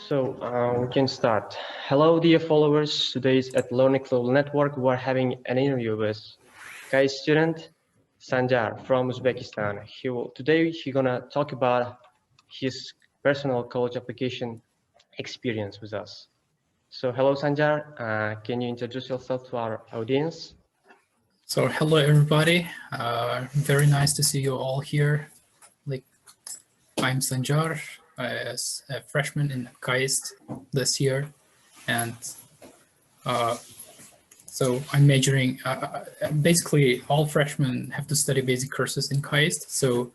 So we can start. Hello, dear followers. Today is at Learning Global Network. We are having an interview with KAIST student Sanjar from Uzbekistan. Today he's gonna talk about his personal college application experience with us. So hello, Sanjar. Can you introduce yourself to our audience? So hello, everybody. Very nice to see you all here. I'm Sanjar, as a freshman in KAIST this year, and so I'm majoring. Basically, all freshmen have to study basic courses in KAIST. So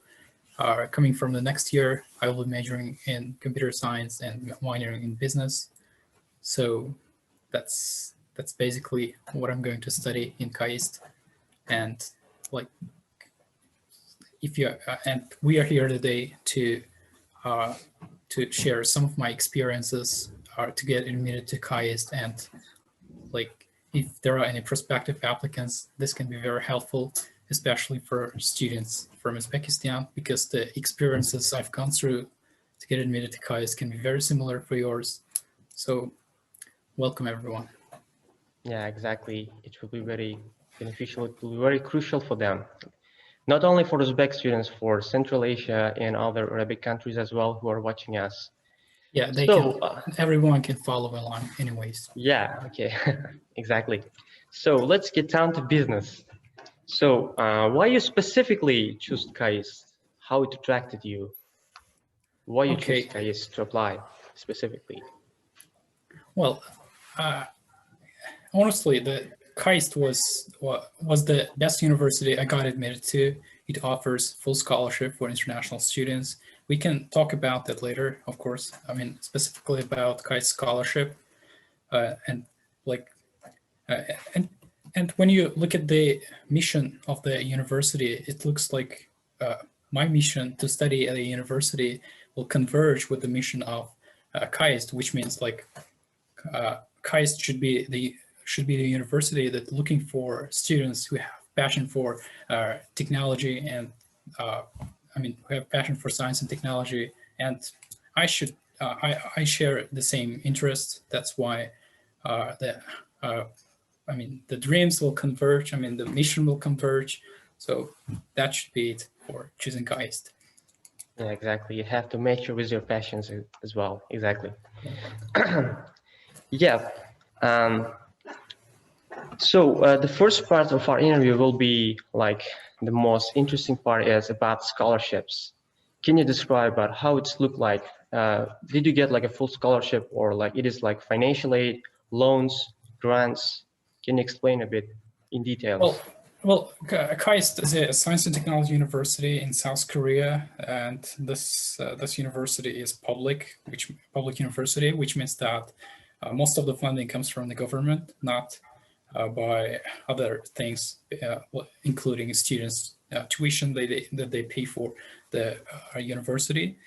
coming from the next year, I will be majoring in computer science and minoring in business. So that's basically what I'm going to study in KAIST. And and we are here today to share some of my experiences to get admitted to KAIST, and if there are any prospective applicants, this can be very helpful, especially for students from Uzbekistan, because the experiences I've gone through to get admitted to KAIST can be very similar for yours. So welcome, everyone. Yeah, exactly. It will be very beneficial. It will be very crucial for them. Not only for Uzbek students, for Central Asia and other Arabic countries as well who are watching us. Yeah, everyone can follow along anyways. Yeah, okay, exactly. So let's get down to business. So why you specifically choose KAIST? How it attracted you? Why you choose KAIST to apply specifically? Well, honestly, the KAIST was the best university I got admitted to. It offers full scholarship for international students. We can talk about that later, of course. I mean, specifically about KAIST scholarship, and when you look at the mission of the university, it looks like my mission to study at a university will converge with the mission of KAIST, which means KAIST should be the university that's looking for students who have passion for technology and who have passion for science and technology. And I share the same interests. That's why the dreams will converge. The mission will converge. So that should be it for choosing KAIST. Yeah, exactly. You have to match with your passions as well. Exactly. Yeah. So the first part of our interview will be the most interesting part is about scholarships. Can you describe about how it's looked like? Did you get a full scholarship, or it is financial aid, loans, grants? Can you explain a bit in detail? Well, KAIST is a science and technology university in South Korea, and this university is public university, which means that most of the funding comes from the government, not by other things, including students' tuition that they pay for the university.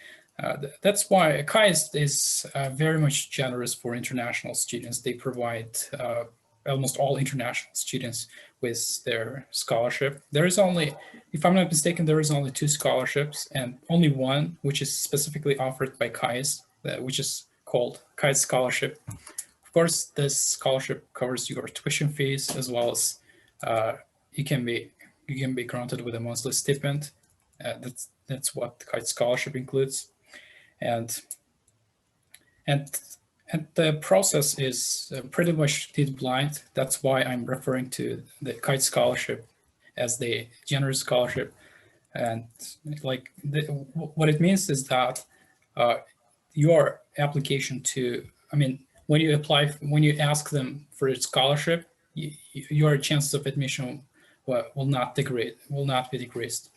That's why KAIST is very much generous for international students. They provide almost all international students with their scholarship. There is only, if I'm not mistaken, there is only 2 scholarships, and only one which is specifically offered by KAIST, which is called KAIST Scholarship. Of course, this scholarship covers your tuition fees, as well as you can be granted with a monthly stipend. That's what the KAIST Scholarship includes, and the process is pretty much deed blind. That's why I'm referring to the KAIST Scholarship as the generous scholarship. And what it means is that your application to, when you ask them for a scholarship, your chances of admission will not be decreased.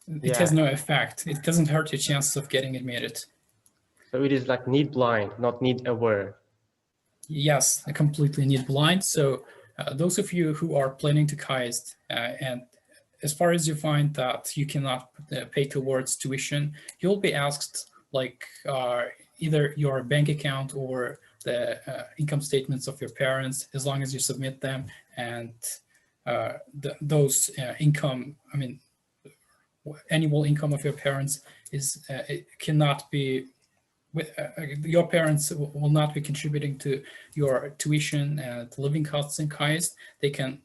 It has no effect. It doesn't hurt your chances of getting admitted. So it is need blind, not need aware. Yes, completely need blind. So those of you who are planning to KAIST, and as far as you find that you cannot pay towards tuition, you'll be asked either your bank account or the income statements of your parents, as long as you submit them, and those income, I mean, annual income of your parents is it cannot be your parents will not be contributing to your tuition and living costs in KAIST. They can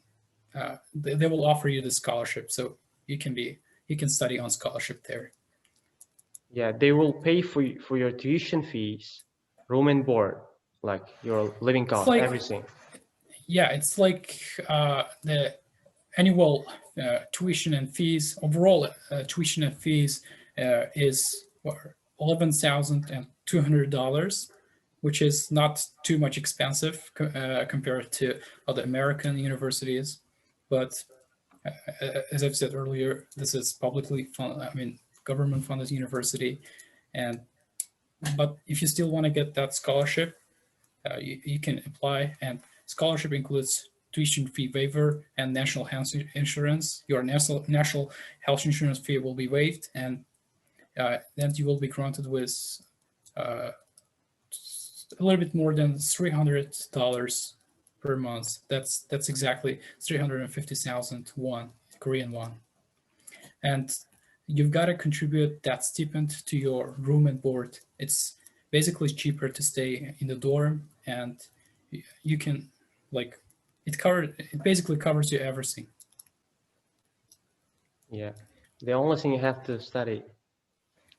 they will offer you the scholarship, so you can study on scholarship there. Yeah, they will pay for your tuition fees, room and board, like your living cost, like, everything. Yeah, it's like the annual tuition and fees. Overall tuition and fees is $11,200, which is not too much expensive compared to other American universities. But as I've said earlier, this is publicly funded, I mean, government-funded university, but if you still want to get that scholarship, you can apply. And scholarship includes tuition fee waiver and national health insurance. Your national health insurance fee will be waived, and then you will be granted with a little bit more than $300 per month. That's exactly 350,000 won, Korean won. And you've got to contribute that stipend to your room and board. It's basically cheaper to stay in the dorm, and you can, like, it basically covers you everything. Yeah, the only thing you have to study.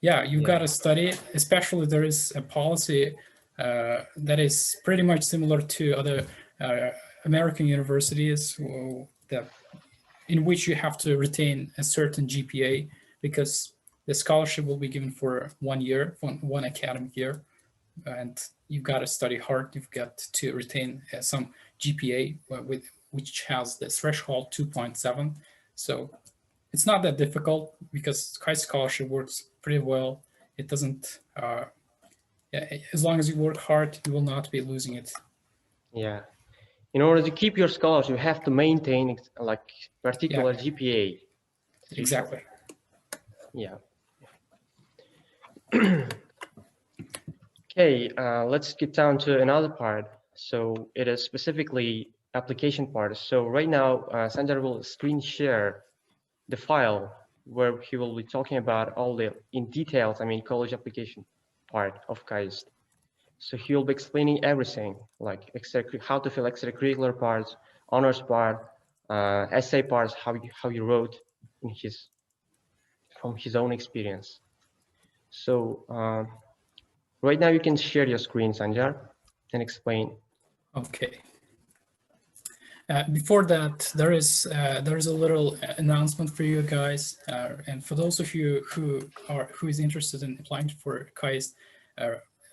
Yeah, you've got to study, especially there is a policy that is pretty much similar to other American universities in which you have to retain a certain GPA, because the scholarship will be given for 1 year, one academic year, and you've got to study hard. You've got to retain some GPA which has the threshold 2.7. So it's not that difficult, because KAIST scholarship works pretty well. It doesn't, as long as you work hard, you will not be losing it. Yeah. In order to keep your scholarship, you have to maintain like particular GPA. Exactly. Yeah. Okay, let's get down to another part. So it is specifically application part. So right now, Sanjar will screen share the file where he will be talking about all the in details, I mean, college application part of KAIST. So he will be explaining everything, like how to fill extracurricular parts, honors part, essay parts, how you wrote from his own experience. So right now you can share your screen, Sanjar, and explain. Okay. Before that, there is a little announcement for you guys, and for those of you who is interested in applying for KAIST,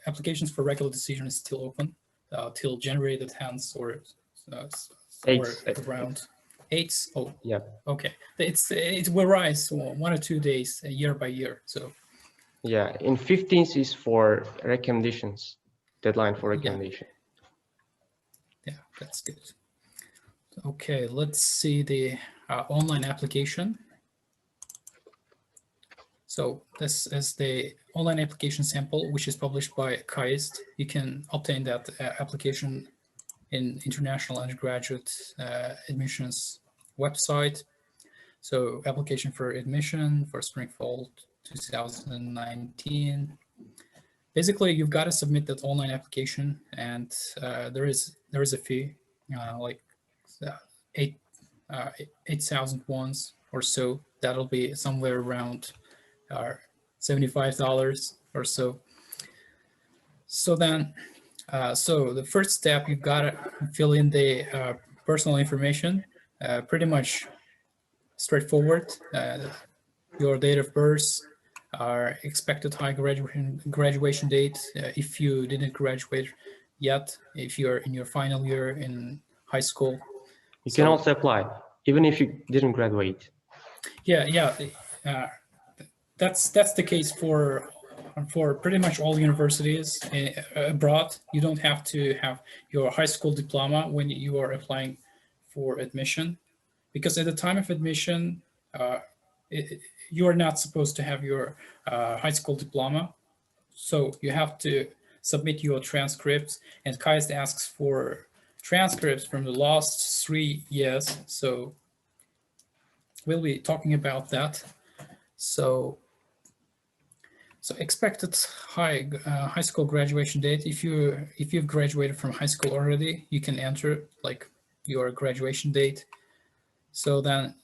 applications for regular decision is still open till January the 10th or around 8th. Oh, yeah. Okay. It will rise 1 or 2 days year by year. So. Yeah, in 15th is for recommendations, deadline for recommendation. Yeah, that's good. Okay, let's see the online application. So this is the online application sample, which is published by KAIST. You can obtain that application in International Undergraduate Admissions website. So application for admission for spring/fall 2019. Basically, you've got to submit that online application, and there is a fee, like 8,000 won or so. That'll be somewhere around $75 or so. So then, so the first step, you've got to fill in the personal information, pretty much straightforward. Your date of birth, our expected high graduation date, if you didn't graduate yet, if you're in your final year in high school. You can also apply, even if you didn't graduate. Yeah. That's the case for pretty much all universities abroad. You don't have to have your high school diploma when you are applying for admission, because at the time of admission, you are not supposed to have your high school diploma. So you have to submit your transcripts, and KAIST asks for transcripts from the last 3 years. So we'll be talking about that. So expected high school graduation date. If you've graduated from high school already, you can enter like your graduation date. So then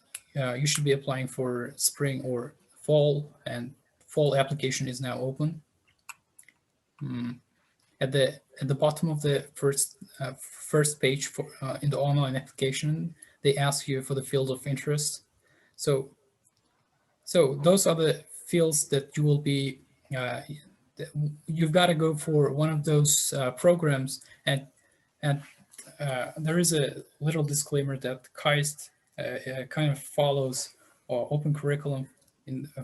you should be applying for spring or fall, and fall application is now open. At the bottom of the first page for in the online application, they ask you for the field of interest. So those are the fields that you will be. You've got to go for one of those programs, and there is a little disclaimer that KAIST kind of follows open curriculum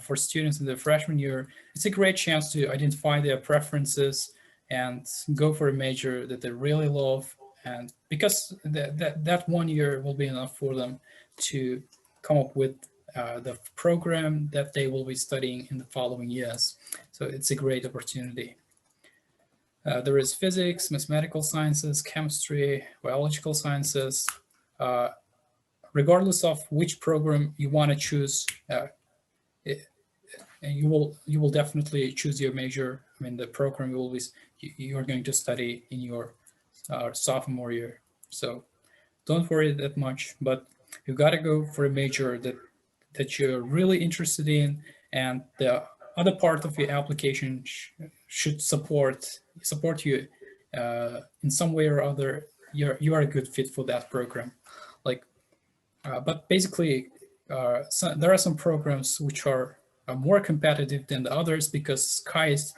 for students in the freshman year. It's a great chance to identify their preferences and go for a major that they really love, and because that 1 year will be enough for them to come up with the program that they will be studying in the following years. So it's a great opportunity. There is physics, mathematical sciences, chemistry, biological sciences. Regardless of which program you want to choose, you will definitely choose your major. I mean, the program you're going to study in your sophomore year. So don't worry that much, but you've got to go for a major that you're really interested in, and the other part of your application should support you in some way or other. You are a good fit for that program. Like, but basically, there are some programs which are more competitive than the others because KAIST,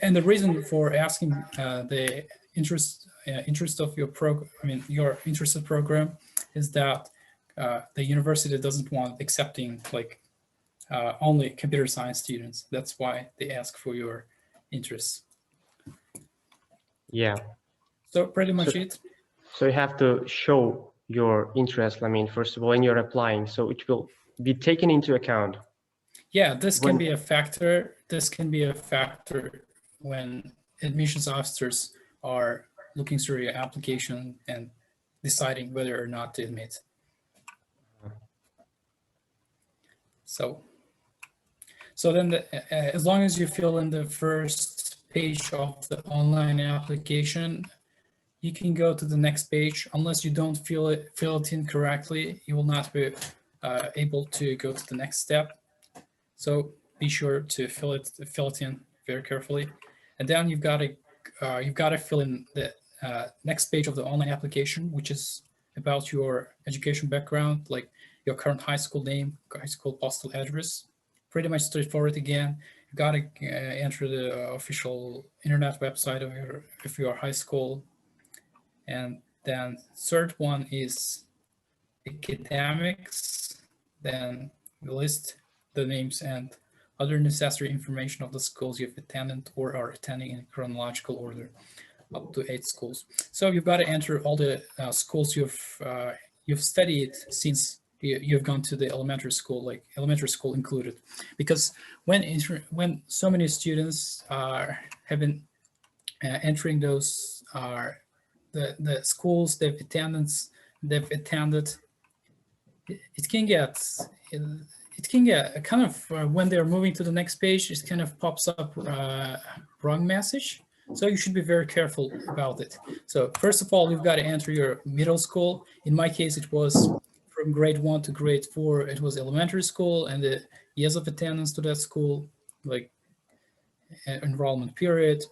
and the reason for asking the interest of your program, I mean your interested program, is that the university doesn't want accepting like only computer science students. That's why they ask for your interests. Yeah. So pretty much it. So you have to show your interest, I mean, first of all, when you're applying, so it will be taken into account. Yeah, this can be a factor. This can be a factor when admissions officers are looking through your application and deciding whether or not to admit. So then as long as you fill in the first page of the online application, you can go to the next page. Unless you don't fill it in correctly, you will not be able to go to the next step. So be sure to fill it in very carefully, and then you've got to fill in the next page of the online application, which is about your education background, like your current high school name, high school postal address. Pretty much straightforward again. You got to enter the official internet website of your high school, and then third one is academics. Then you list the names and other necessary information of the schools you've attended or are attending in chronological order, up to 8 schools. So you've got to enter all the schools you've studied since you've gone to the elementary school, like elementary school included, because when so many students have been entering those the schools they've attended, it can get a kind of when they're moving to the next page, it kind of pops up wrong message. So you should be very careful about it. So first of all, you've got to enter your middle school. In my case, it was from grade 1 to grade 4. It was elementary school, and the years of attendance to that school, like enrollment period.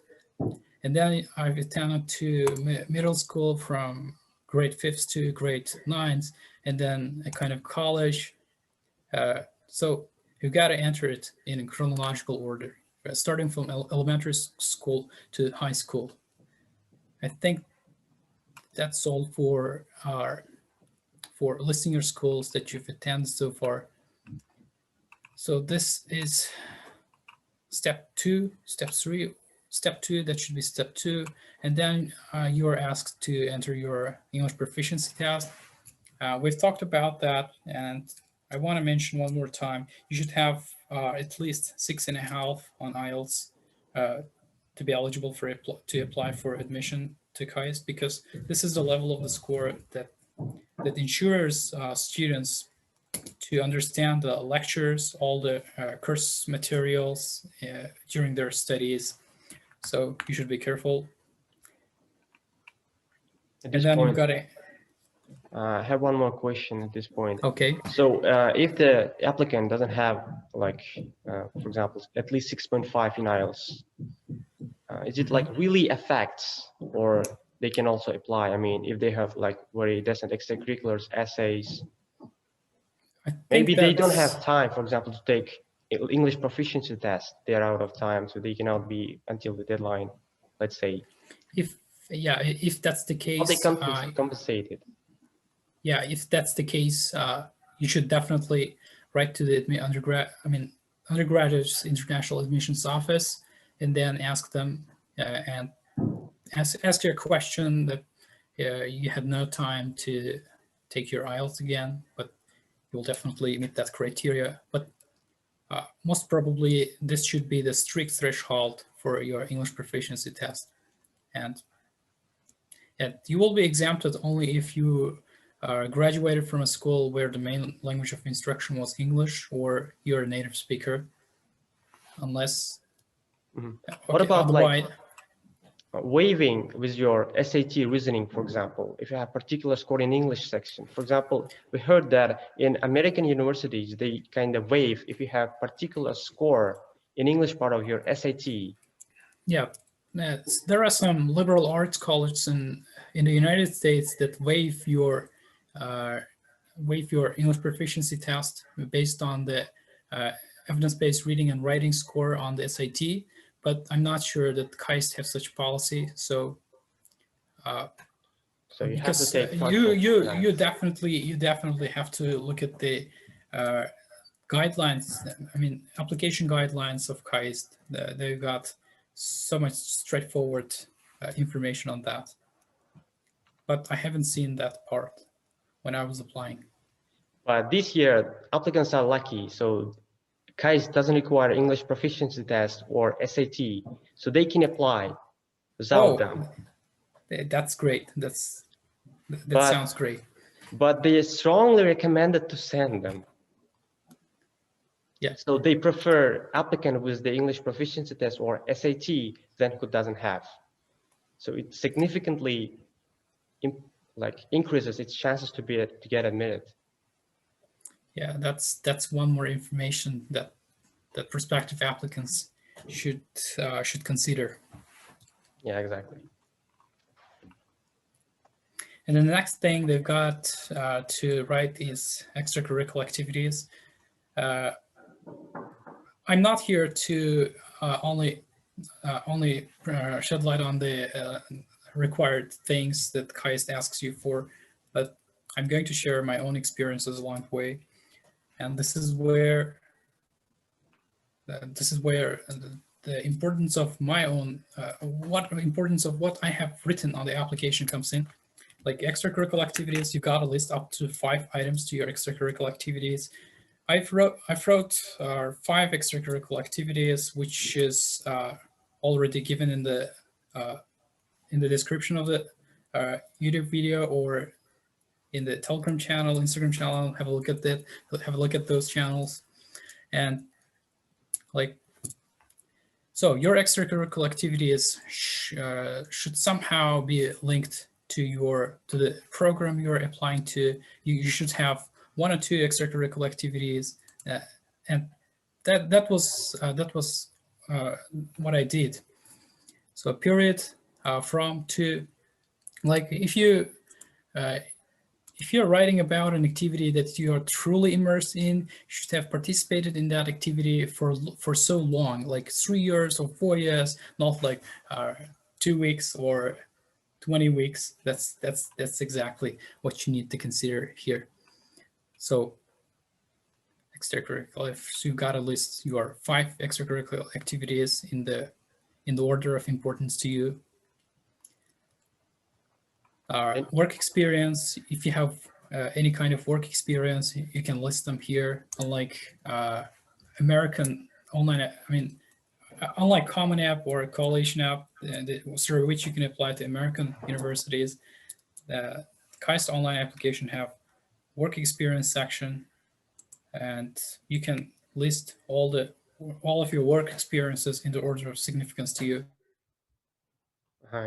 And then I've attended to middle school from grade 5th to grade 9th, and then a kind of college. So you've got to enter it in chronological order, starting from elementary school to high school. I think that's all for listing your schools that you've attended so far. So this is step 2, step 3, step 2, that should be step 2. And then you are asked to enter your English proficiency test. We've talked about that, and I want to mention one more time, you should have at least 6.5 on IELTS to be eligible for to apply for admission to KAIST, because this is the level of the score that ensures students to understand the lectures, all the course materials during their studies. So you should be careful. At And this then point, you've got a I have one more question at this point. okay. So if the applicant doesn't have, like, for example, at least 6.5 in IELTS, is it like really affects, or they can also apply? I mean, if they have like very decent extracurriculars, essays, maybe they don't have time, for example, to take English proficiency test. They're out of time, so they cannot be until the deadline, let's say. If that's the case, Are they compensated? Yeah, if that's the case, you should definitely write to the undergraduate international admissions office, and then ask them and ask your question that you had no time to take your IELTS again, but you'll definitely meet that criteria. But most probably, this should be the strict threshold for your English proficiency test, and you will be exempted only if you graduated from a school where the main language of instruction was English, or you're a native speaker, unless. What about like waiving with your SAT reasoning, for example, if you have particular score in English section? For example, we heard that in American universities, they kind of waive if you have particular score in English part of your SAT. Yeah, there are some liberal arts colleges in the United States that waive your English proficiency test based on the evidence-based reading and writing score on the SAT, but I'm not sure that KAIST have such policy. So, you have to take you definitely have to look at the guidelines. I mean, application guidelines of KAIST. They've got so much straightforward information on that, but I haven't seen that part when I was applying. But this year, applicants are lucky. So KAIST doesn't require English proficiency test or SAT, so they can apply without them. That's great. That sounds great. But they strongly recommended to send them. Yeah. So they prefer applicant with the English proficiency test or SAT than who doesn't have. So it significantly increases its chances to get admitted. Yeah, that's one more information that prospective applicants should consider. Yeah, exactly. And the next thing they've got to write is extracurricular activities. I'm not here to only shed light on the required things that KAIST asks you for, but I'm going to share my own experiences along the way. And this is where the importance of my own, importance of what I have written on the application comes in. Like extracurricular activities, you got to list up to 5 items to your extracurricular activities. I've wrote 5 extracurricular activities, which is already given in the description of the YouTube video, or in the Telegram channel, Instagram channel. Have a look at that. Have a look at those channels, and so your extracurricular activities should somehow be linked to the program you're applying to. You should have 1 or 2 extracurricular activities, and that was what I did. So a period from to, like, if you're writing about an activity that you are truly immersed in, you should have participated in that activity for so long, like 3 years or 4 years, not like 2 weeks or 20 weeks. That's exactly what you need to consider here. So extracurricular, so you gotta list your 5 extracurricular activities in the order of importance to you. Work experience, if you have any kind of work experience, you can list them here. Unlike American online, unlike Common App or Coalition App, through which you can apply to American universities, the KAIST online application have work experience section, and you can list all of your work experiences in the order of significance to you.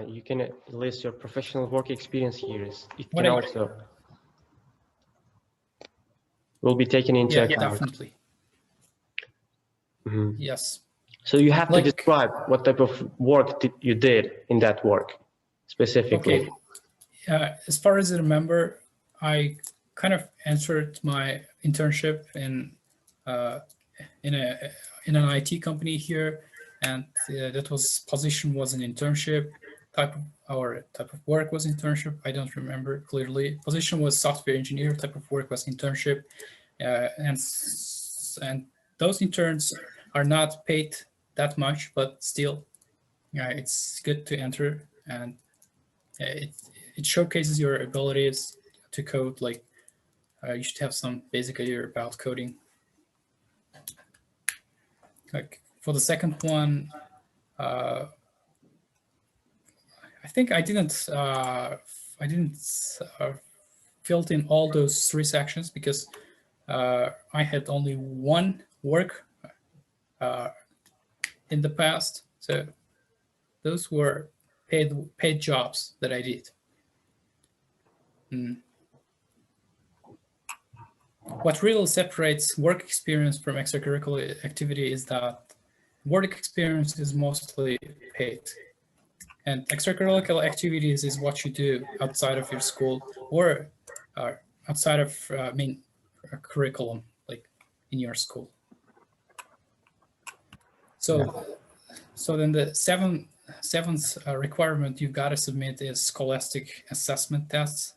You can list your professional work experience here. It What can I- also will be taken into account. Definitely. Mhm. Yes. So you have to Like- describe what type of work you did in that work specifically. Okay. As far as I remember, I kind of entered my internship in an IT company here, and that position was an internship type of work was internship. I don't remember clearly. Position was software engineer, type of work was internship, and those interns are not paid that much, but still, it's good to enter, and it showcases your abilities to code. Like you should have some basic idea about coding. Like for the second one, I think I didn't fill in all those 3 sections because I had only one work in the past, so those were paid jobs that I did. What really separates work experience from extracurricular activity is that work experience is mostly paid, and extracurricular activities is what you do outside of your school or outside of curriculum, like in your school. So then the seventh requirement you've got to submit is Scholastic assessment tests.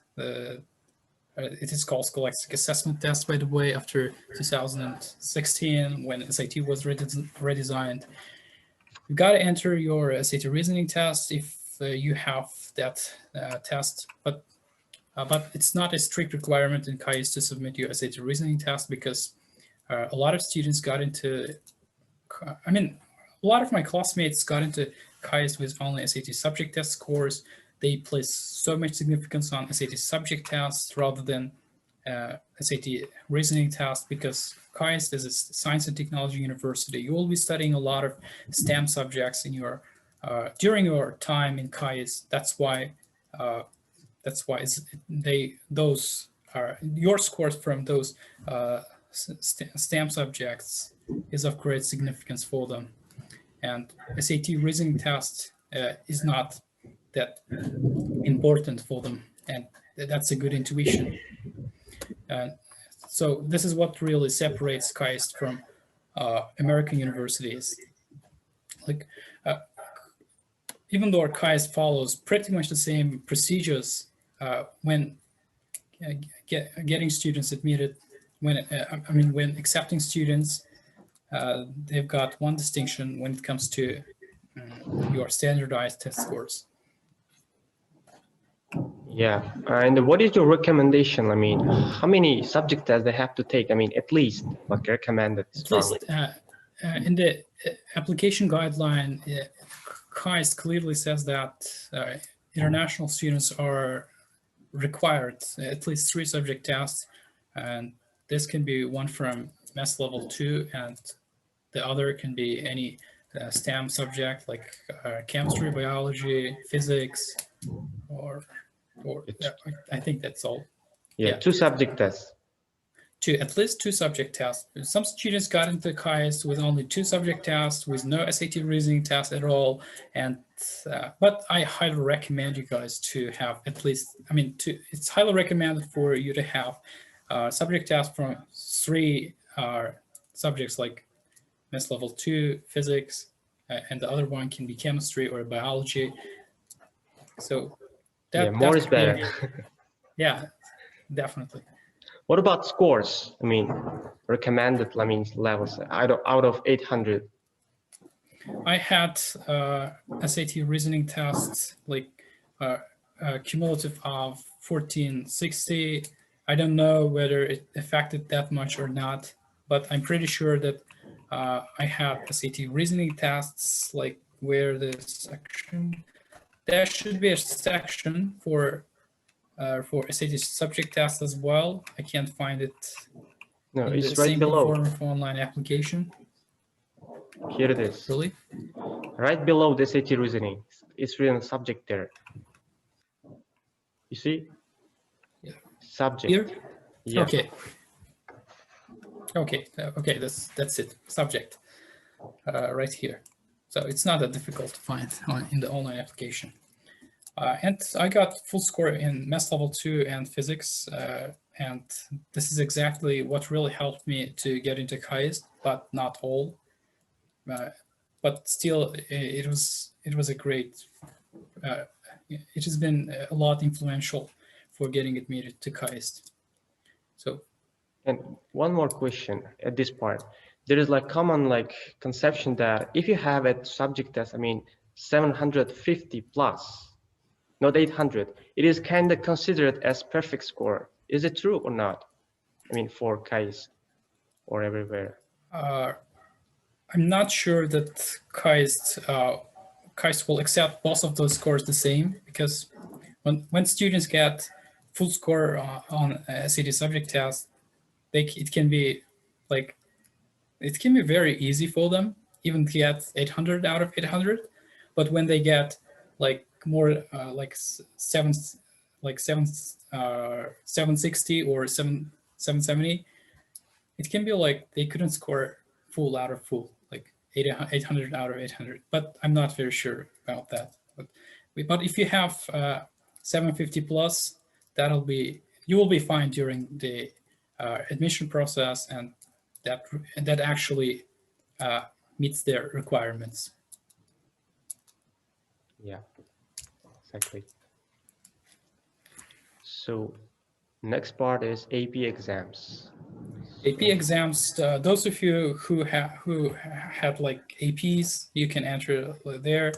It is called Scholastic assessment test, by the way, after 2016 when SAT was redesigned. You've got to enter your SAT reasoning test if you have that test, but it's not a strict requirement in KAIST to submit your SAT reasoning test because a lot of students got into, a lot of my classmates got into KAIST with only SAT subject test scores. They place so much significance on SAT subject tests rather than SAT reasoning test because KAIST is a science and technology university. You will be studying a lot of STEM subjects in your during your time in KAIST. That's why those are your scores from those STEM subjects is of great significance for them. And SAT reasoning test is not that important for them, and that's a good intuition. So this is what really separates KAIST from American universities. Like, even though our KAIST follows pretty much the same procedures when getting students admitted, when accepting students, they've got one distinction when it comes to your standardized test scores. Yeah, and what is your recommendation? I mean, how many subject tests they have to take? I mean, at least like recommended strongly. In the application guideline, KAIST clearly says that international students are required at least 3 subject tests, and this can be one from MES level 2, and the other can be any STEM subject like chemistry, biology, physics, or I think that's all. Yeah, 2 subject tests. At least 2 subject tests. Some students got into KAIST with only 2 subject tests, with no SAT reasoning test at all. And but I highly recommend you guys to have at least. It's highly recommended for you to have subject tests from 3 subjects like MES level 2, physics, and the other one can be chemistry or biology. So more is better. Yeah, definitely. What about scores? I mean, recommended levels out of 800. I had SAT reasoning tests like cumulative of 1460. I don't know whether it affected that much or not, but I'm pretty sure that I had SAT reasoning tests, like where the section, there should be a section for SAT subject test as well. I can't find it No, in the it's right same below. form of online application. Here it is. Really? Right below the SAT reasoning. It's written subject there. You see? Yeah. Subject. Here? Yeah. Okay. Okay. Okay. That's it. Subject. Right here. So it's not that difficult to find in the online application. And I got full score in Math Level 2 and Physics. And this is exactly what really helped me to get into KAIST, but not all. But still, it was a great. It has been a lot influential for getting admitted to KAIST. So. And one more question at this part. There is like common like conception that if you have a subject test, I mean 750 plus, not 800, it is kind of considered as perfect score. Is it true or not? I mean for KAIST or everywhere. I'm not sure that KAIST will accept both of those scores the same, because when students get full score on a SAT subject test, it can be very easy for them, even to get 800 out of 800. But when they get like more like 760 or 770, it can be like they couldn't score full out of full, like 800 out of 800. But I'm not very sure about that. But if you have 750 plus, you will be fine during the admission process, and that actually meets their requirements. Yeah, exactly. So next part is AP exams. AP exams, those of you who had like APs, you can enter there.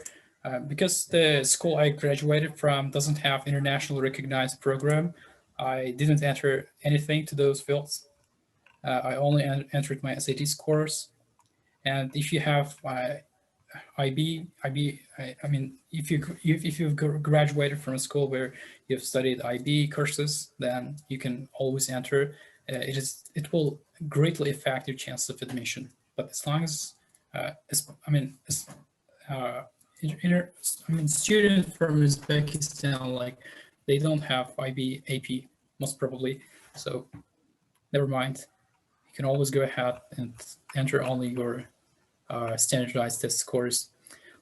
Because the school I graduated from doesn't have international recognized program, I didn't enter anything to those fields. I only entered my SAT scores. And if you have IB, I mean, if you've graduated from a school where you've studied IB courses, then you can always enter. It will greatly affect your chance of admission. But as long as, students from Uzbekistan, like, they don't have IB AP most probably, so never mind. You can always go ahead and enter only your standardized test scores.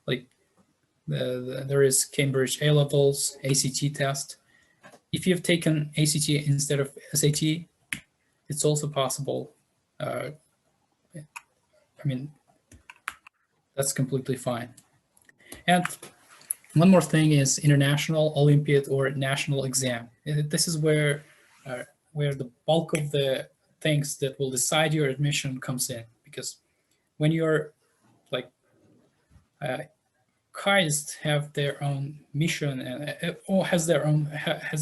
Like there is Cambridge A levels, ACT test. If you've taken ACT instead of SAT, it's also possible. That's completely fine. And one more thing is international, Olympiad, or national exam. This is where the bulk of the things that will decide your admission comes in, because when you're like KAIST have their own mission and or has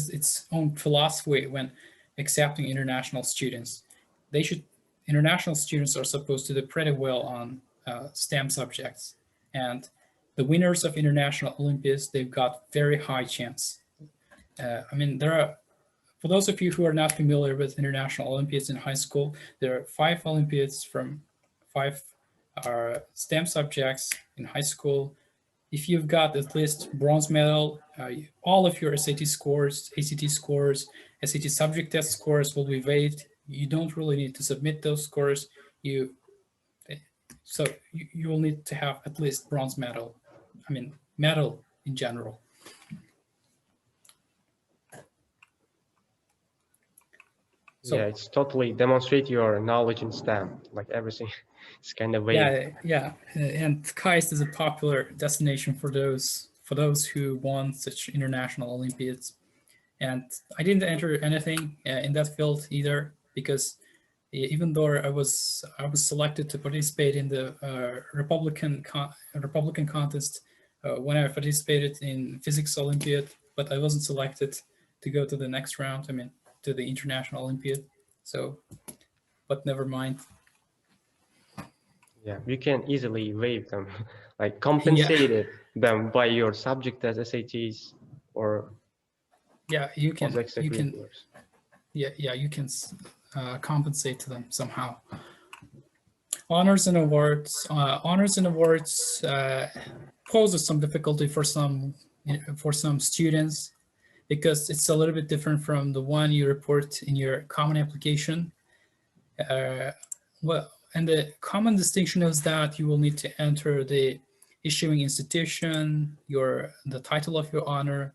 its own philosophy when accepting international students. International students are supposed to do pretty well on STEM subjects, and the winners of international Olympiads, they've got very high chance. There are, for those of you who are not familiar with international Olympiads in high school, there are 5 Olympiads from 5 STEM subjects in high school. If you've got at least bronze medal, all of your SAT scores, ACT scores, SAT subject test scores will be waived. You don't really need to submit those scores. You will need to have at least bronze medal. Medal in general. So, yeah, it's totally demonstrate your knowledge in STEM, like everything. It's kind of vague. Yeah. And KAIST is a popular destination for those who want such international Olympiads. And I didn't enter anything in that field either, because even though I was selected to participate in the Republican contest when I participated in Physics Olympiad, but I wasn't selected to go to the next round. To the International Olympiad. So, but never mind. Yeah, you can easily waive them, like Yeah, compensated them by your subject as SATs or yeah, also you can, extracurriculars. yeah, you can compensate to them somehow. Honors and awards. Honors and awards poses some difficulty for some students because it's a little bit different from the one you report in your common application. Well, and the common distinction is that you will need to enter the issuing institution, the title of your honor,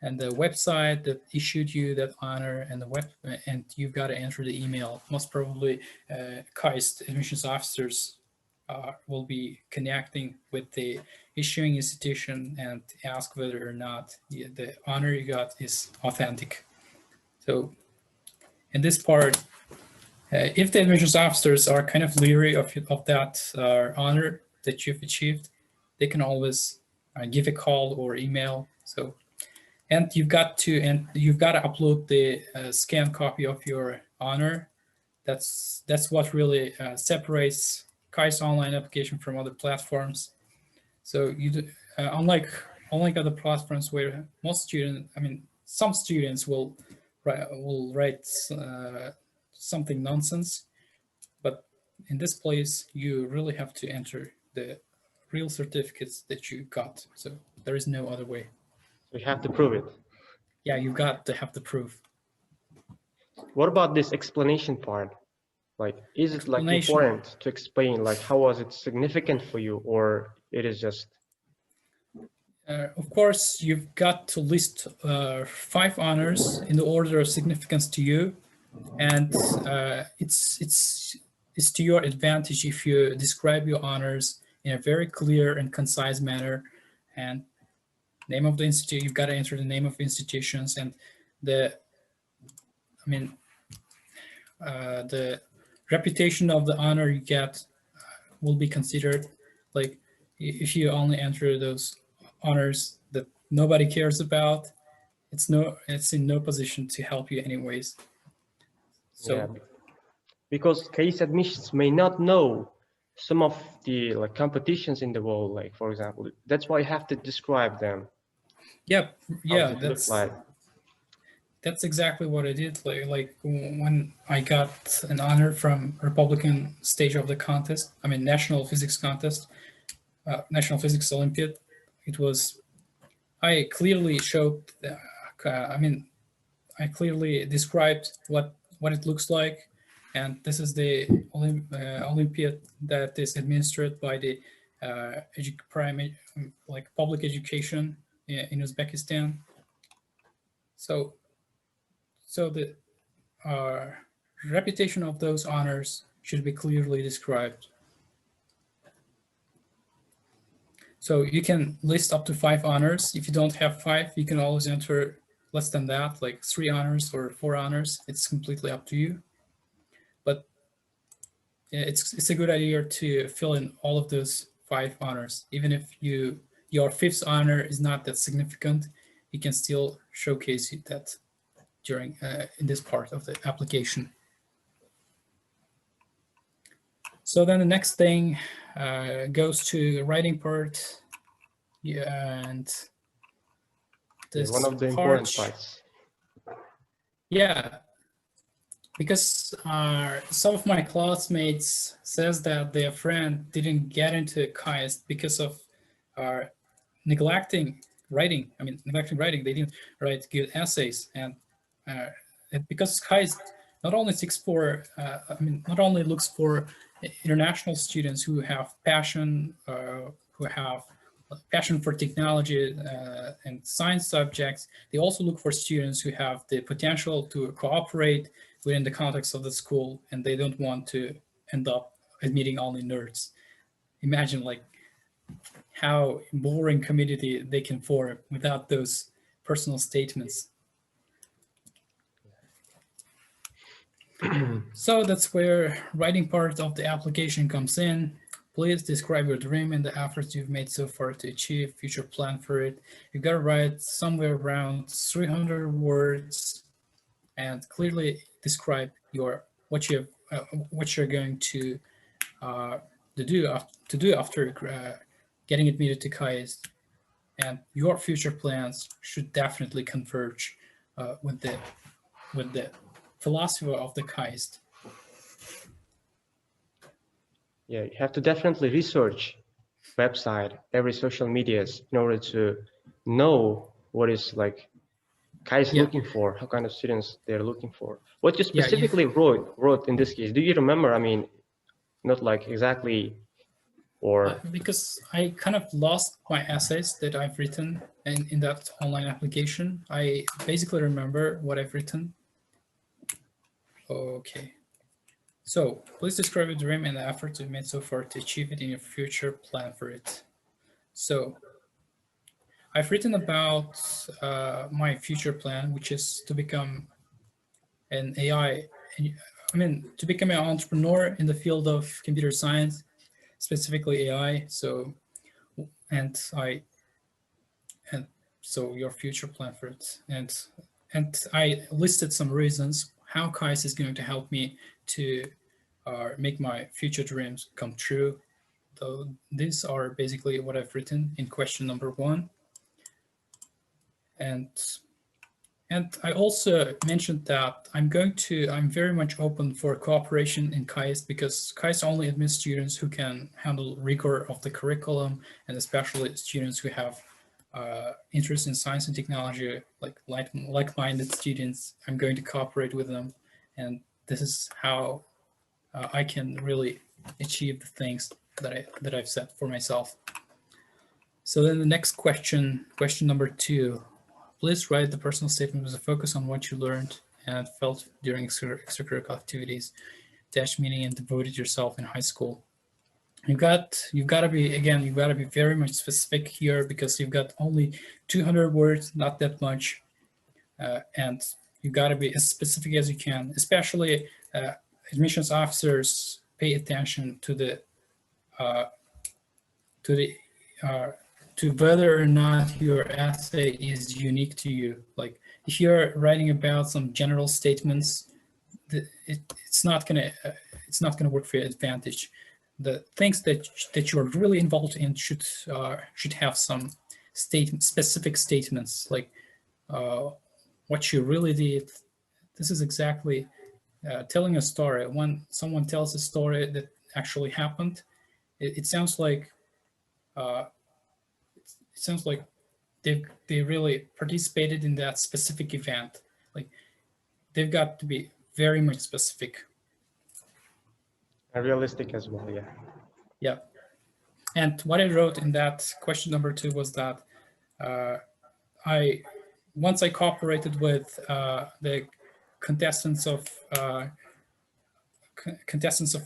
and the website that issued you that honor, and you've got to enter the email. Most probably, KAIST admissions officers will be connecting with the issuing institution and ask whether or not the honor you got is authentic. So in this part, if the admissions officers are kind of leery of that honor that you've achieved, they can always give a call or email. So, and you've got to upload the scanned copy of your honor. That's what really separates KAIST online application from other platforms. So unlike other platforms where some students will write something nonsense, but in this place you really have to enter the real certificates that you got. So there is no other way. So you have to prove it. Yeah, you've got to have the proof. What about this explanation part? Like, is it like Explanation. important to explain, like, how was it significant for you, or it is just? Of course, you've got to list 5 honors in the order of significance to you, and it's to your advantage if you describe your honors in a very clear and concise manner. And name of the institute, you've got to enter the name of institutions, and the the reputation of the honor you get will be considered. Like if you only enter those honors that nobody cares about, it's in no position to help you anyways. So Yeah, because case admissions may not know some of the like competitions in the world, like for example, that's why you have to describe them. yeah, Like. that's exactly what I did. Like when I got an honor from Republican stage of the contest, National Physics Contest, National Physics Olympiad, I clearly showed, I clearly described what it looks like, and this is the Olympiad that is administered by the public education in Uzbekistan. So the reputation of those honors should be clearly described. So you can list up to 5 honors. If you don't have 5, you can always enter less than that, like 3 honors or 4 honors. It's completely up to you. But it's a good idea to fill in all of those 5 honors. Even if your 5th honor is not that significant, you can still showcase that during in this part of the application. So then the next thing goes to the writing part. Yeah, and this one of the important parts. Yeah, because some of my classmates says that their friend didn't get into KAIST because of neglecting writing. Neglecting writing. They didn't write good essays, and because KAIST not only looks for international students who have passion for technology and science subjects. They also look for students who have the potential to cooperate within the context of the school, and they don't want to end up admitting only nerds. Imagine like how boring community they can form without those personal statements. So that's where writing part of the application comes in. Please describe your dream and the efforts you've made so far to achieve, future plan for it. You gotta write somewhere around 300 words and clearly describe what you're going to to do after getting admitted to KAIST, and your future plans should definitely converge with the philosophy of the KAIST. Yeah, you have to definitely research website, every social medias in order to know what is like KAIST looking for, how kind of students they're looking for. What you specifically wrote in this case, do you remember? I mean, not like exactly, or because I kind of lost my essays that I've written in that online application. I basically remember what I've written. Okay. So please describe your dream and the efforts you've made so far to achieve it in your future, plan for it. So I've written about my future plan, which is to become an AI, to become an entrepreneur in the field of computer science, specifically AI. So, and so your future plan for it. And I listed some reasons how KAIST is going to help me to make my future dreams come true. So these are basically what I've written in question number 1. And I also mentioned that I'm very much open for cooperation in KAIST, because KAIST only admits students who can handle rigor of the curriculum, and especially students who have interest in science and technology, like-minded students. I'm going to cooperate with them, and this is how I can really achieve the things that I've set for myself. So then the next question number 2. Please write the personal statement with a focus on what you learned and felt during extracurricular activities, meaning and devoted yourself in high school. You've got to be very much specific here, because you've got only 200 words, not that much, and you've got to be as specific as you can. Especially admissions officers pay attention to whether or not your essay is unique to you. Like if you're writing about some general statements, it's not gonna work for your advantage. The things that you are really involved in should have some specific statements, like what you really did. This is exactly telling a story. When someone tells a story that actually happened, it sounds like they really participated in that specific event. Like they've got to be very much specific. and realistic as well, yeah. Yeah. And what I wrote in that question number 2 was that once I cooperated with the contestants of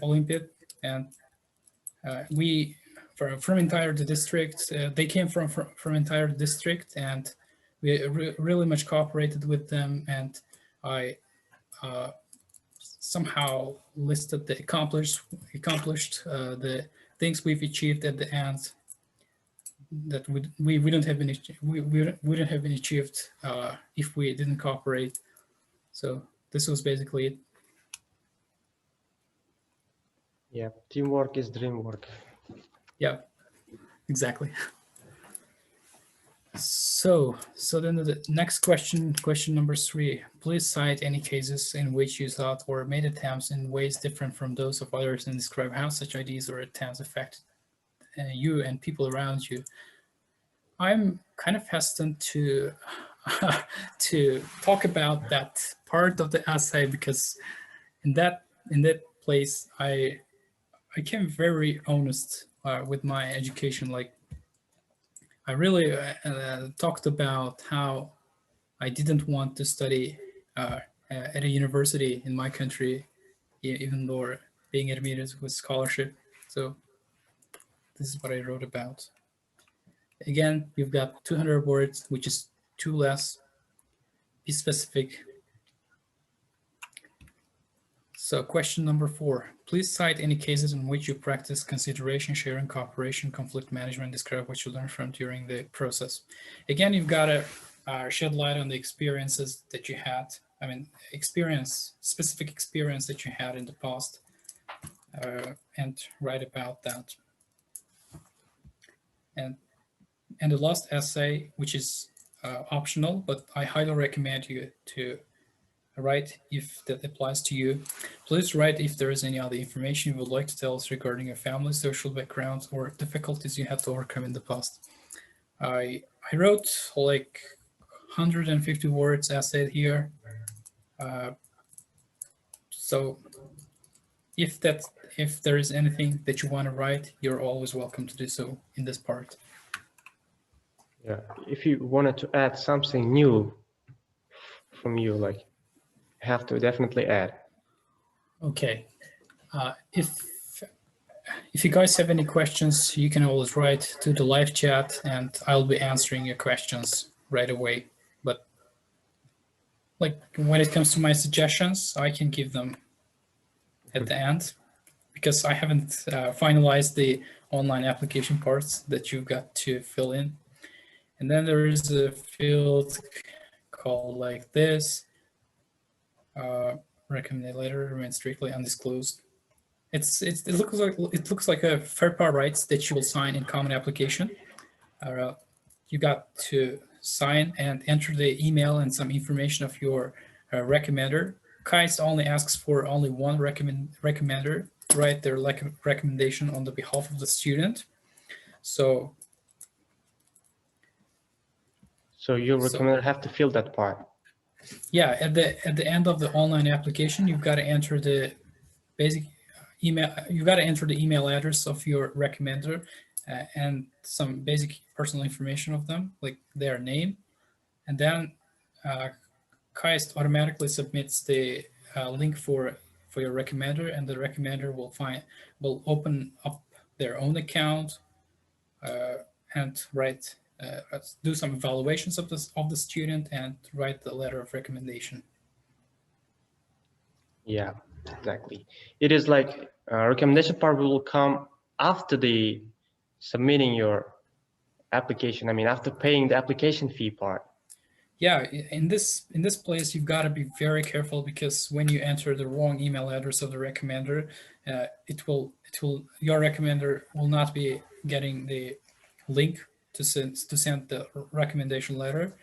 Olympiad, and we from entire the district, they came from entire district, and we really much cooperated with them, and I somehow listed the accomplished the things we've achieved at the end that we wouldn't have been achieved if we didn't cooperate. So this was basically it. Yeah, teamwork is dream work. Yeah, exactly. So then the next question number 3. Please cite any cases in which you thought or made attempts in ways different from those of others, and describe how such ideas or attempts affected you and people around you. I'm kind of hesitant to to talk about that part of the essay, because in that place I came very honest with my education. Like I really talked about how I didn't want to study at a university in my country, even though being admitted with scholarship. So this is what I wrote about. Again, you've got 200 words, which is too less. Be specific. So question number 4. Please cite any cases in which you practice consideration, sharing, cooperation, conflict management. Describe what you learned from during the process. Again, you've got to shed light on the experiences that you had. Specific experience that you had in the past. and write about that. And the last essay, which is optional, but I highly recommend you to write if that applies to you. Please write if there is any other information you would like to tell us regarding your family, social background, or difficulties you had to overcome in the past. I wrote like 150 words essay here. So if there is anything that you want to write, you're always welcome to do so in this part. Yeah, if you wanted to add something new from you, like, have to definitely add. Okay. If you guys have any questions, you can always write to the live chat and I'll be answering your questions right away. But like when it comes to my suggestions, I can give them at the end because I haven't finalized the online application parts that you've got to fill in. And then there is a field called like this. Recommended letter remains strictly undisclosed. It looks like a FERPA rights that you will sign in common application. You got to sign and enter the email and some information of your recommender. KAIST only asks for only one recommender, write their recommendation on the behalf of the student. So your recommender have to fill that part. Yeah, at the end of the online application, you've got to enter the basic email. You've got to enter the email address of your recommender and some basic personal information of them, like their name, and then KAIST automatically submits the link for your recommender, and the recommender will open up their own account and write. Do some evaluations of the student and write the letter of recommendation. Yeah, exactly. It is like recommendation part will come after the submitting your application. I mean, after paying the application fee part. Yeah, in this place, you've got to be very careful because when you enter the wrong email address of the recommender, your recommender will not be getting the link to send the recommendation letter.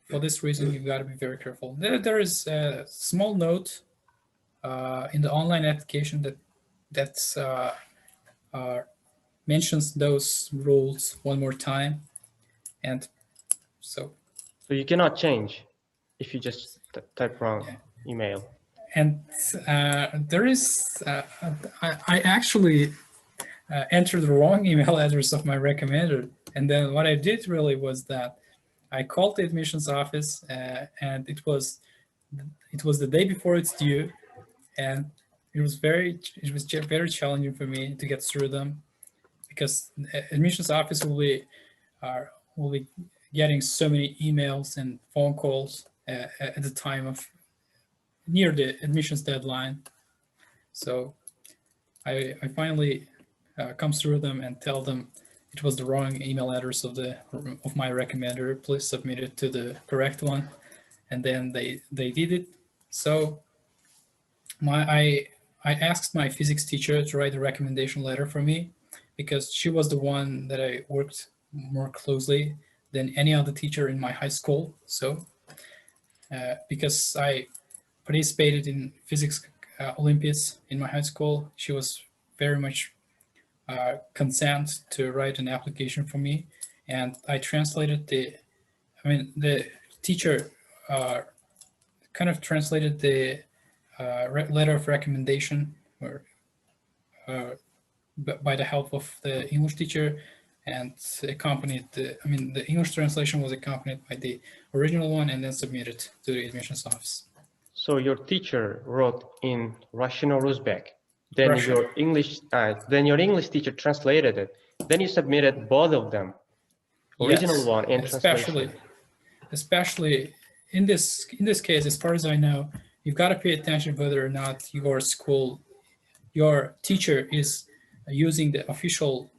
For this reason, you've got to be very careful. There is a small note in the online application that mentions those rules one more time, and so you cannot change if you just type wrong email. And there is I actually entered the wrong email address of my recommender. And then what I did really was that I called the admissions office and it was the day before it's due, and it was very challenging for me to get through them because admissions office will be getting so many emails and phone calls at the time of near the admissions deadline. So I finally come through them and tell them it was the wrong email address of my recommender. Please submit it to the correct one, and then they did it. So I asked my physics teacher to write a recommendation letter for me because she was the one that I worked more closely than any other teacher in my high school. So because I participated in physics Olympiads in my high school, she was very much consent to write an application for me, and I translated the teacher kind of translated the letter of recommendation or by the help of the English teacher, and accompanied the English translation was accompanied by the original one and then submitted to the admissions office. So your teacher wrote in Russian or Uzbek. Then Russian. your English teacher translated it. Then you submitted both of them, original one and translation. Especially in this case, as far as I know, you've got to pay attention whether or not your teacher is using the official.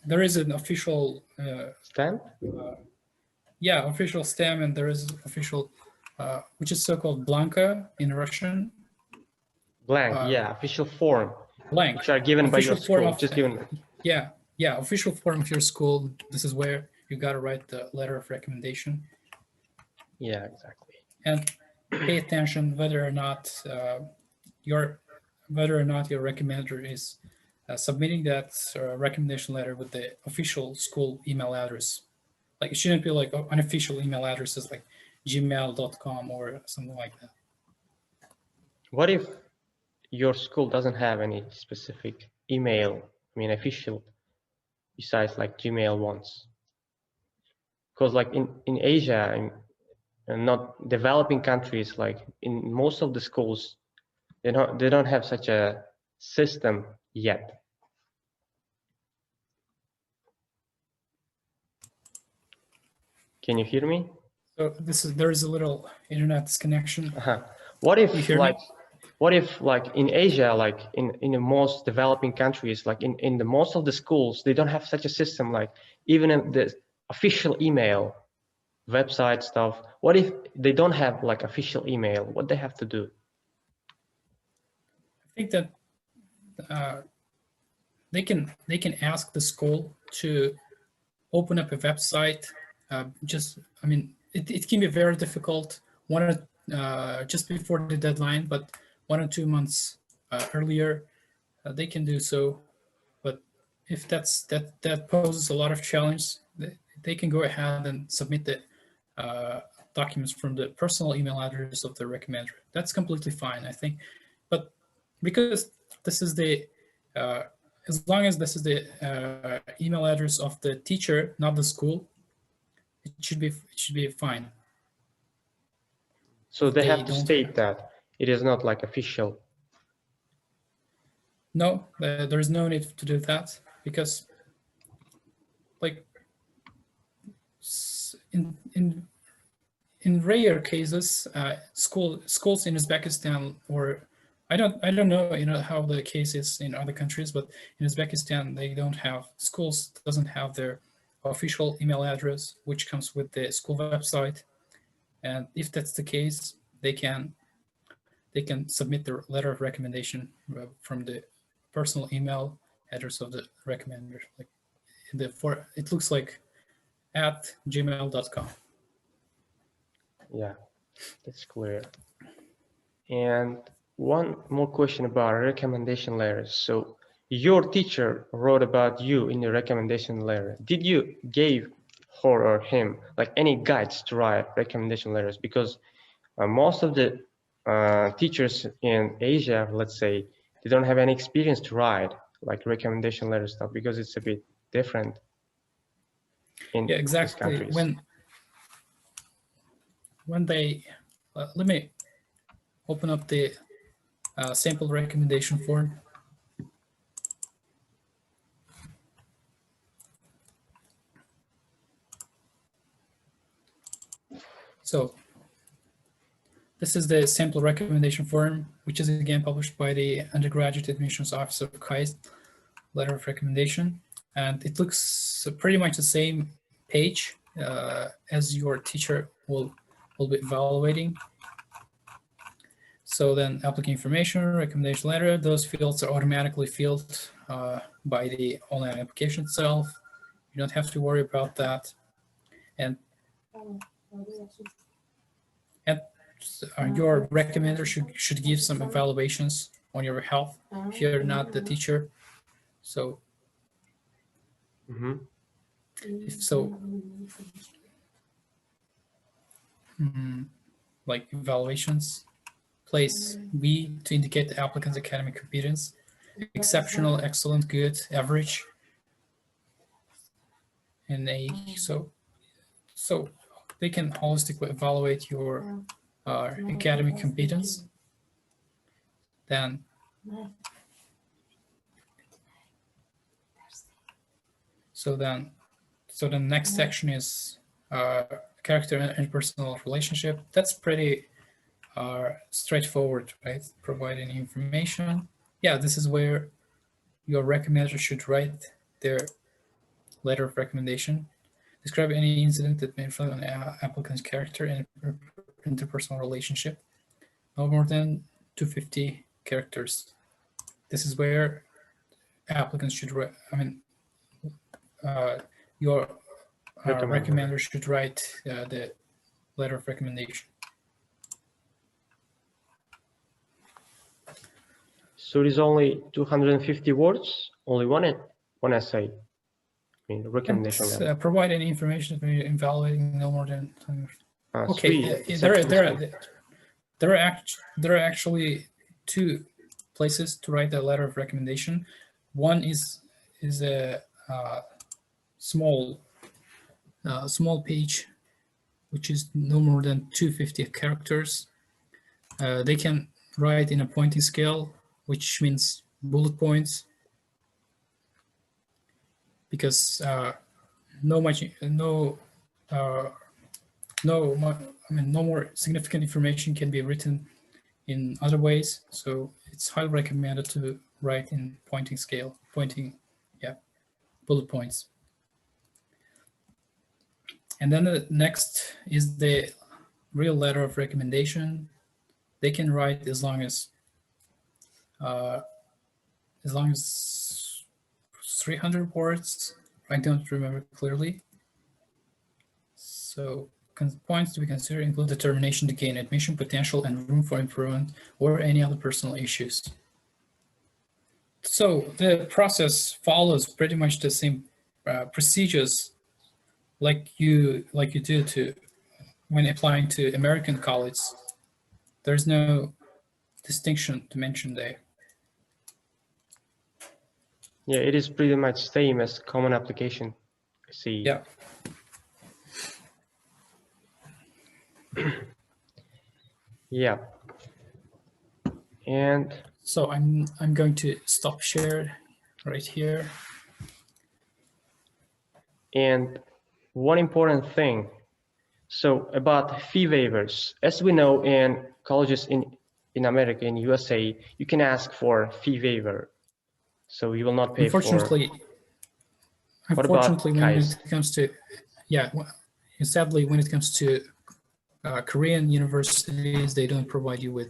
There is an official stamp. Official stamp, and there is official which is so-called blanka in Russian. Blank, yeah, official form, Blank. which are given by your Official form school, of, just given. yeah, official form of your school. This is where you got to write the letter of recommendation. Yeah, exactly. And pay attention whether or not your recommender is submitting that recommendation letter with the official school email address. Like, it shouldn't be like unofficial email addresses like gmail.com or something like that. What if your school doesn't have any specific email, I mean official, besides like Gmail ones? Because like in Asia and not developing countries, like in most of the schools, they don't have such a system yet. Can you hear me? So there is a little internet disconnection. What if You hear like me? what if like in Asia, like in the most developing countries, like in the most of the schools, they don't have such a system, like even in the official email website stuff. What if they don't have like official email? What they have to do? I think that they can ask the school to open up a website. It can be very difficult just before the deadline, but 1 or 2 months earlier, they can do so. But if that poses a lot of challenge, they can go ahead and submit the documents from the personal email address of the recommender. That's completely fine, I think. But because this is the as long as this is the email address of the teacher, not the school, it should be fine. So they have to state that it is not like official. No, there is no need to do that, because like in rare cases, schools in Uzbekistan, or I don't know how the case is in other countries, but in Uzbekistan they schools doesn't have their official email address, which comes with the school website. And if that's the case, they can submit their letter of recommendation from the personal email address of the recommender. Like it looks like at gmail.com. Yeah, that's clear. And one more question about recommendation letters. So your teacher wrote about you in the recommendation letter. Did you give her or him like any guides to write recommendation letters? Because most of the teachers in Asia, let's say, they don't have any experience to write like recommendation letter stuff, because it's a bit different in these countries. When they let me open up the sample recommendation form. So this is the sample recommendation form, which is again published by the Undergraduate Admissions Office of KAIST, letter of recommendation. And it looks pretty much the same page as your teacher will be evaluating. So then applicant information, recommendation letter, those fields are automatically filled by the online application itself. You don't have to worry about that. And your recommender should give some evaluations on your behalf if you're not the teacher. So if so, like evaluations, place B to indicate the applicant's academic competence, exceptional, excellent, good, average, and A. So they can holistically evaluate your academic competence. Then the next section is character and personal relationship. That's pretty straightforward, right? Providing information. Yeah, this is where your recommender should write their letter of recommendation. Describe any incident that may influence on applicant's character and interpersonal relationship, no more than 250 characters. This is where applicants should write, your recommender should write the letter of recommendation. So it is only 250 words, only one essay. I mean, recommendation letter. Provide any information invalidating no more than. Okay, there are actually two places to write the letter of recommendation. One is a small page, which is no more than 250 characters. They can write in a pointing scale, which means bullet points, because no more significant information can be written in other ways. So it's highly recommended to write in pointing scale, bullet points. And then the next is the real letter of recommendation. They can write as long as 300 words. I don't remember clearly. So points to be considered include determination to gain admission potential and room for improvement, or any other personal issues. So the process follows pretty much the same procedures like you do to when applying to American college. There's no distinction to mention there. Yeah, it is pretty much same as common application. I see. Yeah. Yeah. And so I'm going to stop share right here. And one important thing, so about fee waivers, as we know in colleges in America, in USA, you can ask for fee waiver. So you will not pay unfortunately, when it comes to, sadly, when it comes to Korean universities, they don't provide you with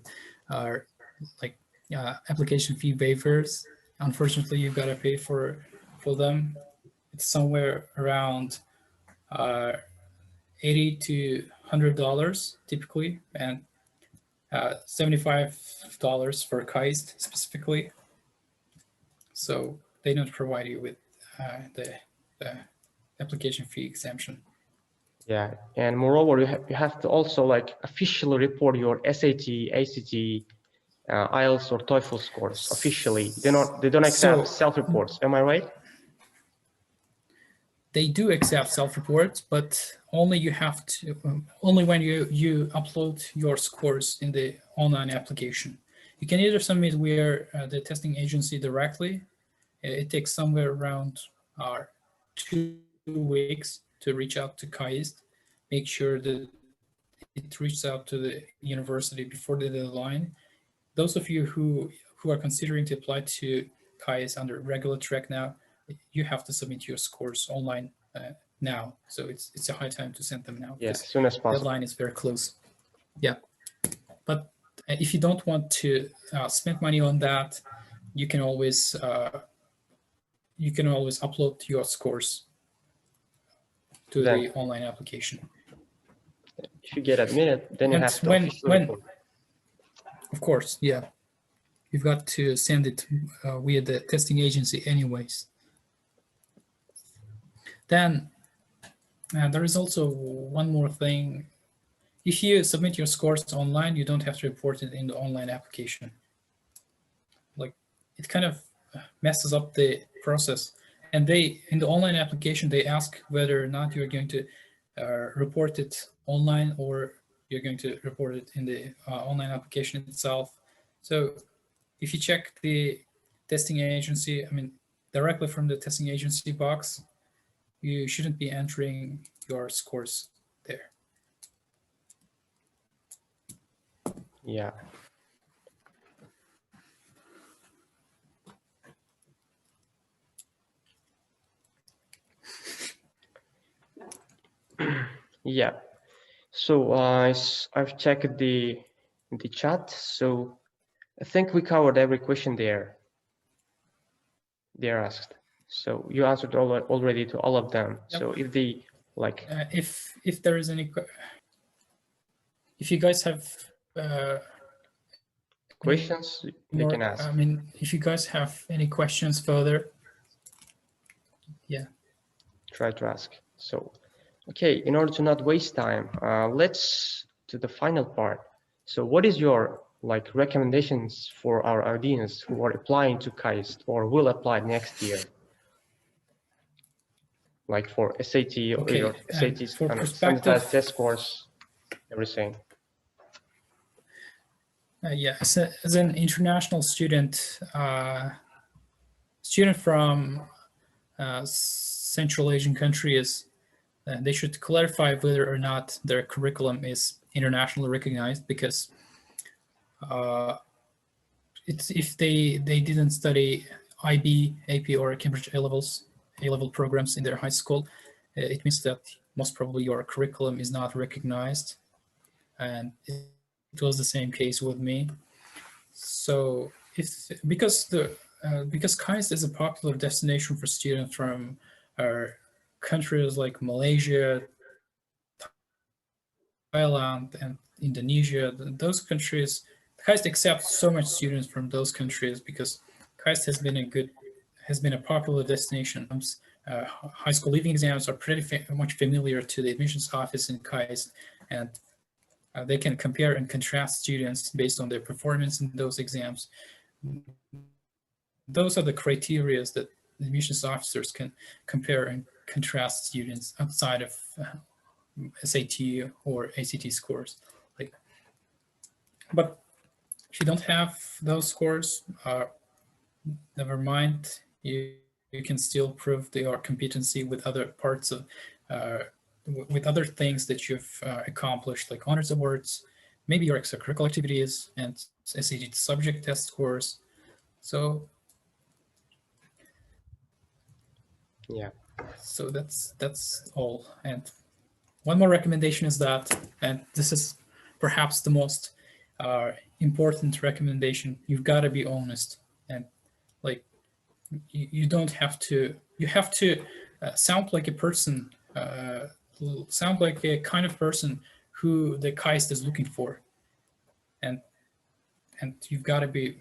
application fee waivers. Unfortunately, you've got to pay for them. It's somewhere around $80 to $100 typically, and $75 for KAIST specifically. So they don't provide you with the application fee exemption. Yeah, and moreover, you have to also officially report your SAT, ACT, IELTS or TOEFL scores officially. They don't accept self-reports. Am I right? They do accept self-reports, but only when you upload your scores in the online application. You can either submit via the testing agency directly. It takes somewhere around 2 weeks to reach out to KAIST, make sure that it reaches out to the university before the deadline. Those of you who are considering to apply to KAIST under regular track now, you have to submit your scores online now. So it's a high time to send them now. Yeah, as soon as possible. The deadline is very close. Yeah, but if you don't want to spend money on that, you can always upload your scores to the online application. If you get admitted, then you have to officially report. Of course, yeah. You've got to send it via the testing agency anyways. Then there is also one more thing. If you submit your scores online, you don't have to report it in the online application. It kind of messes up the process. And in the online application, they ask whether or not you're going to report it online or you're going to report it in the online application itself. So if you check the testing agency, directly from the testing agency box, you shouldn't be entering your scores there. Yeah. Yeah. So I've checked the chat. So I think we covered every question there. They're asked. So you answered already to all of them. Yep. So if the like, if there is any, if you guys have questions, you can ask. I mean, if you guys have any questions further, yeah. Try to ask. So, okay, in order to not waste time, let's to the final part. So what is your like recommendations for our audience who are applying to KAIST or will apply next year? Like for SAT or Okay, SATs, for standardized test scores, everything. Yeah, as an international student, from Central Asian countries, they should clarify whether or not their curriculum is internationally recognized, because it's if they didn't study IB, AP, or Cambridge A-level programs in their high school, it means that most probably your curriculum is not recognized, and it was the same case with me. So because KAIST is a popular destination for students from countries like Malaysia, Thailand, and Indonesia, those countries, KAIST accepts so much students from those countries because KAIST has been a popular destination. High school leaving exams are pretty much familiar to the admissions office in KAIST, and they can compare and contrast students based on their performance in those exams. Those are the criteria that admissions officers can compare and contrast students outside of SAT or ACT scores. But if you don't have those scores, never mind. You can still prove your competency with other parts of with other things that you've accomplished, like honors awards, maybe your extracurricular activities and SAT subject test scores. So yeah. So that's all. And one more recommendation is that, and this is perhaps the most important recommendation, you've got to be honest. And like you don't have to, you have to sound like a person, sound like a kind of person who the KAIST is looking for. And you've got to be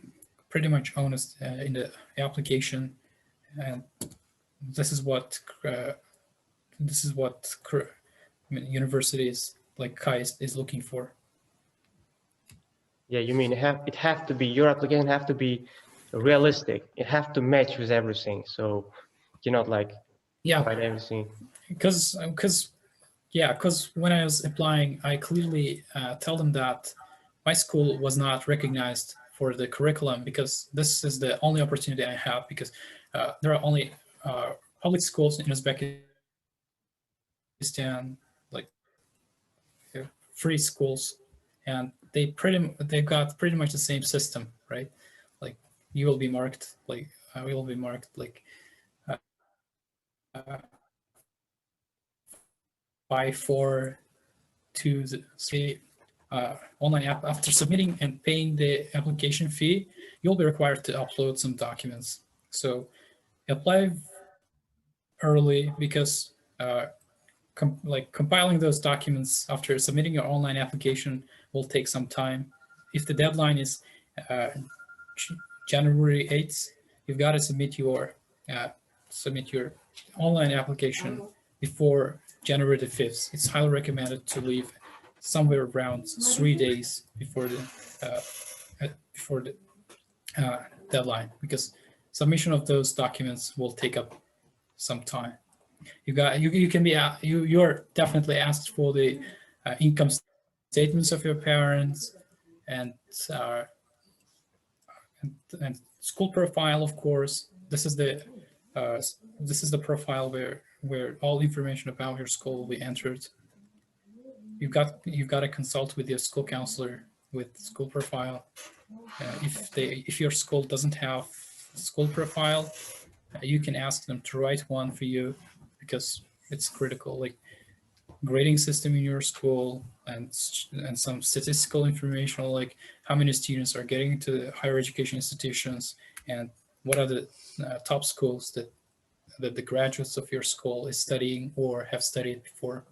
pretty much honest in the application. And this is what universities like KAIST is looking for. Yeah, you mean it have to be, your application have to be realistic. It have to match with everything. So you're not like write everything. Because when I was applying, I clearly tell them that my school was not recognized for the curriculum because this is the only opportunity I have, because there are only public schools in Uzbekistan, like free schools, and they've got pretty much the same system, right? Like you will be marked like we will be marked like 5-4 to say online app. After submitting and paying the application fee, you'll be required to upload some documents. So apply early, because compiling those documents after submitting your online application will take some time. If the deadline is January 8th, you've got to submit your online application before January the 5th. It's highly recommended to leave somewhere around 3 days before the deadline, because submission of those documents will take up some time. You're definitely asked for the income statements of your parents and school profile, of course. This is the profile where all information about your school will be entered. You've got to consult with your school counselor with school profile. If your school doesn't have a school profile, you can ask them to write one for you, because it's critical. Like grading system in your school and some statistical information, like how many students are getting into higher education institutions and what are the top schools that the graduates of your school is studying or have studied before.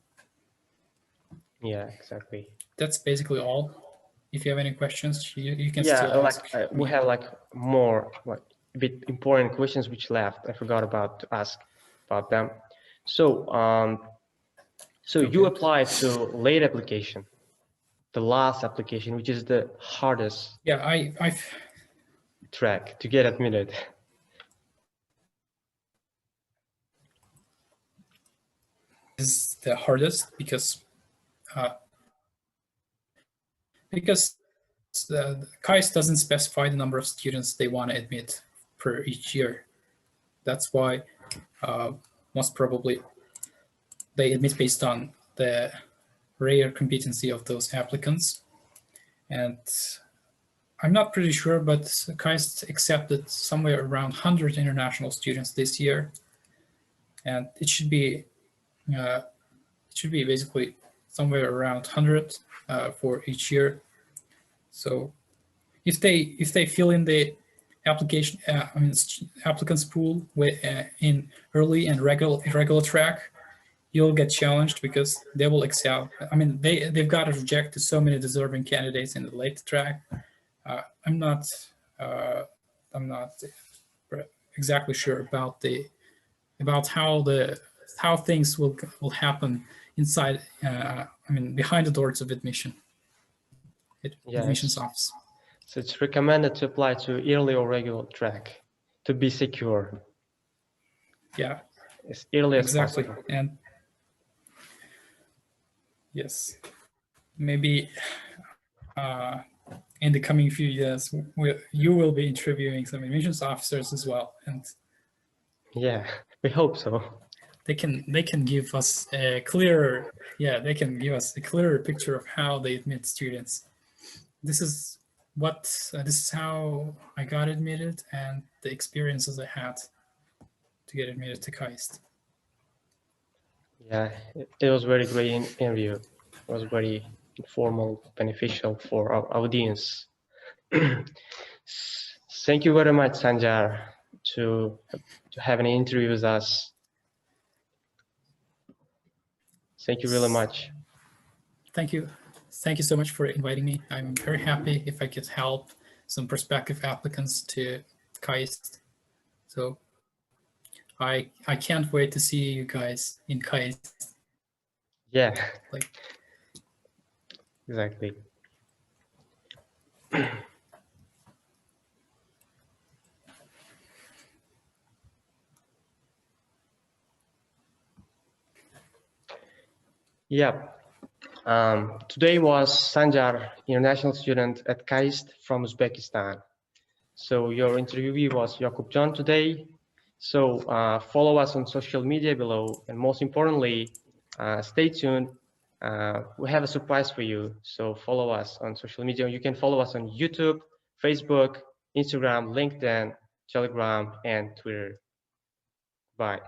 Yeah, exactly. That's basically all. If you have any questions, you can Yeah, still like ask. we have like more like a bit important questions which left. I forgot about to ask about them. So you Okay. applied to late application, the last application, which is the hardest Yeah, I've track to get admitted. is the hardest because the KAIST doesn't specify the number of students they want to admit per each year. That's why most probably they admit based on the rare competency of those applicants. And I'm not pretty sure, but KAIST accepted somewhere around 100 international students this year. And it should be basically somewhere around 100 for each year. So if they fill in the application, applicants pool with in early and regular track, you'll get challenged because they will excel. I mean, they've got to reject so many deserving candidates in the late track. I'm not exactly sure about how things will happen inside. Behind the doors of admissions office. So it's recommended to apply to early or regular track to be secure. Yeah, as early as exactly. possible. And yes, maybe in the coming few years, you will be interviewing some admissions officers as well, and yeah, we hope so. They can give us a clearer picture of how they admit students. This is how I got admitted and the experiences I had to get admitted to KAIST. Yeah, it was very great interview. It was very informal, beneficial for our audience. Thank you very much, Sanjar, to have an interview with us. Thank you really much. Thank you. Thank you so much for inviting me. I'm very happy if I could help some prospective applicants to KAIST. So I can't wait to see you guys in KAIST. Yeah, exactly. Yeah. Today was Sanjar, international student at KAIST from Uzbekistan. So your interviewee was Yakubjan today. So follow us on social media below, and most importantly, stay tuned. We have a surprise for you. So follow us on social media. You can follow us on YouTube, Facebook, Instagram, LinkedIn, Telegram, and Twitter. Bye.